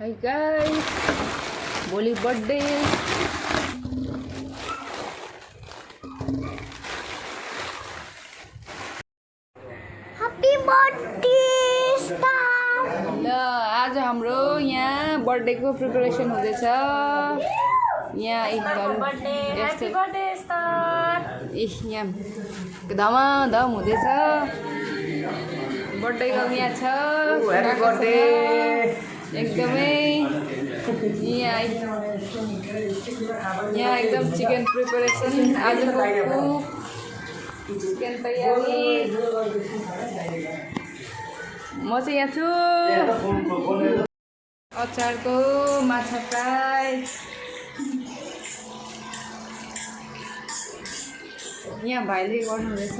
Hi guys, भोलि birthday happy birthday star. ल आज हाम्रो यहाँ बर्थडेको प्रिपरेसन हुँदैछ। यहाँ हैप्पी बर्थडे स्टार। यहाँ धमाधम हुँदैछ। बर्थडे गर्ल यहाँ छ। ह्याप्पी बर्थडे एकदमै यहाँ एकदम चिकन प्रिपरेसन आजको चिकन तयारी। म चाहिँ यहाँ छु। अचारको माछा फ्राई यहाँ भाइले गर्नुहुँदैछ।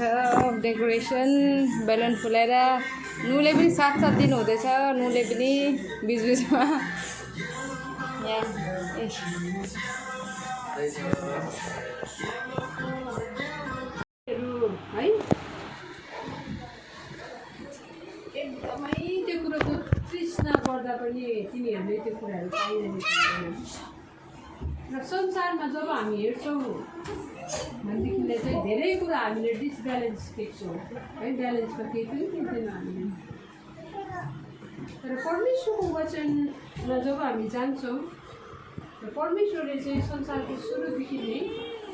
डेकोरेसन बेलुन फुलाएर नुले पनि साथ दिनु हुँदैछ। नुले पनि बिचबिचमा यहाँ है एकदमै त्यो कुरोको तृष्णा गर्दा पनि तिमीहरूले त्यो कुराहरू पाइरहेको छैन। र संसारमा जब हामी हेर्छौँ भनेदेखिलाई चाहिँ धेरै कुरा हामीले डिसब्यालेन्स देख्छौँ है। ब्यालेन्समा केही पनि देख्दैन हामीले। तर परमेश्वरको वचनमा जब हामी जान्छौँ र परमेश्वरले चाहिँ संसारको सुरुदेखि नै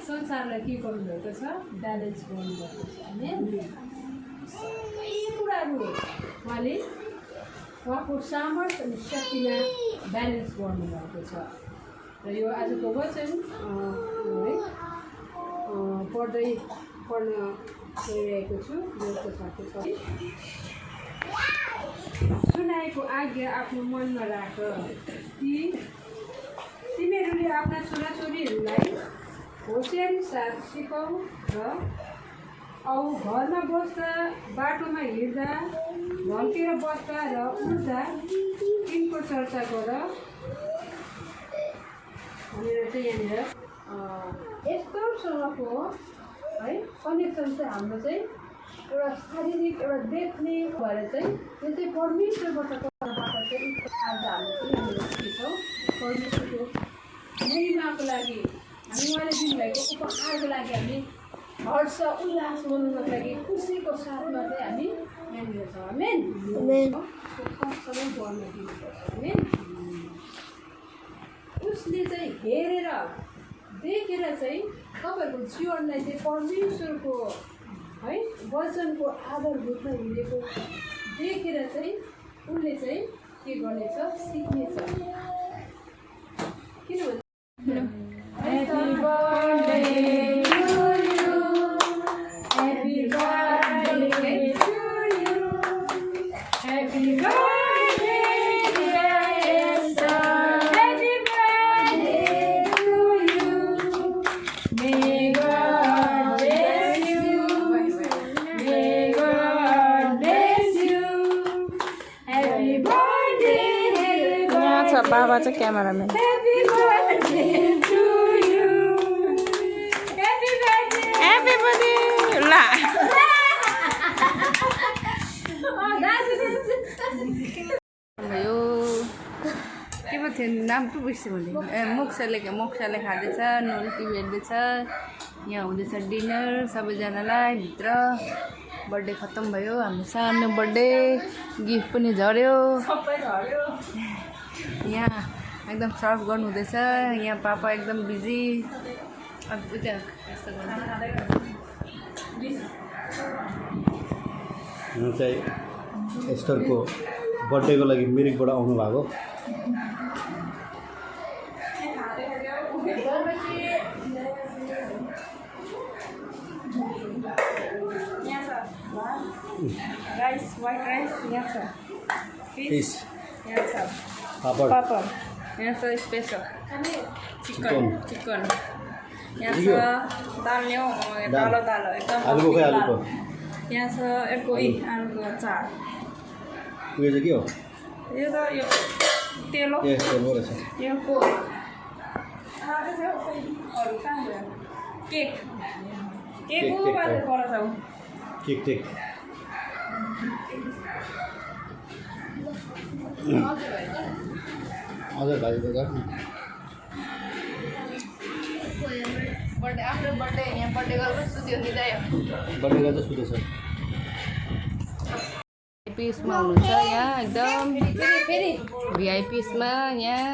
संसारलाई के गर्नुभएको छ, ब्यालेन्स गर्नुभएको छ। अनि सबै कुराहरू उहाँले उहाँको सामर्थ्य अनि शक्तिमा ब्यालेन्स गर्नुभएको छ। र यो आजको वचन है पढ्न गइरहेको छु। जसको साथै सुनाएको आज्ञा आफ्नो मनमा राख कि तिमीहरूले आफ्ना छोराछोरीहरूलाई होसियारी साथ सिकाऊ र घरमा बस्दा, बाटोमा हिँड्दा, ढल्केर बस्दा र उठ्दा तिनको चर्चा गर भनेर चाहिँ यहाँनिर यस्तोसँगको है कनेक्सन चाहिँ हाम्रो चाहिँ एउटा शारीरिक एउटा देख्ने भएर चाहिँ त्यो चाहिँ परमेश्वरबाट चाहिँ आज हामी चाहिँ यहाँनिर सिक्छौँ। परमेश्वरको महिमाको लागि हामी उहाँले दिनुभएको उपहारको लागि हामी हर्ष उल्लास मनाउनको लागि खुसीको साथमा चाहिँ हामी यहाँनिर छौँ। आमेन। कष्टमै गर्न दिनुपर्छ। आमेन। उसले चाहिँ हेरेर देखेर चाहिँ तपाईँहरूको जीवनलाई चाहिँ परमेश्वरको है वचनको आधारभूतमा हिँडेको देखेर चाहिँ उनले चाहिँ के गर्नेछ, सिक्नेछ। किनभने बाबा चाहिँ क्यामेराम्यान। ला भयो के पो थियो नाम पो बिर्सेँ मैले। मोक्साले खाँदैछ, नुल टिभी हेर्दैछ। यहाँ हुँदैछ डिनर सबैजनालाई। भित्र बर्थडे खत्तम भयो। हाम्रो सानो बर्थडे गिफ्ट पनि झऱ्यो। यहाँ एकदम सर्भ गर्नु हुँदैछ। यहाँ पापा एकदम बिजी। यहाँ चाहिँ एस्टरको बर्थडेको लागि मिरिकबाट आउनु भएको। राइस, व्हाइट राइस यहाँ छ। फिस यहाँ छ। पापड यहाँ छ। स्पेसल चिकन यहाँ छ। दाल ल्याऊ, दाल एकदम आलुको खै आलुको। यहाँ छ आलुको अचार। उयो चाहिँ के हो? यो त यो तेल हो। तेल रहेछ। यो को अरू कहाँ गयो? केक को बारे पर केक हजुर भाइ बजार बर्थडे आफ्नो बर्थडे यहाँ बर्थडे गरेर सुत्यो कि जायो बर्थडे गर्दा सुतेछ पिसमा हुनुहुन्छ यहाँ एकदम भिआइपिसमा यहाँ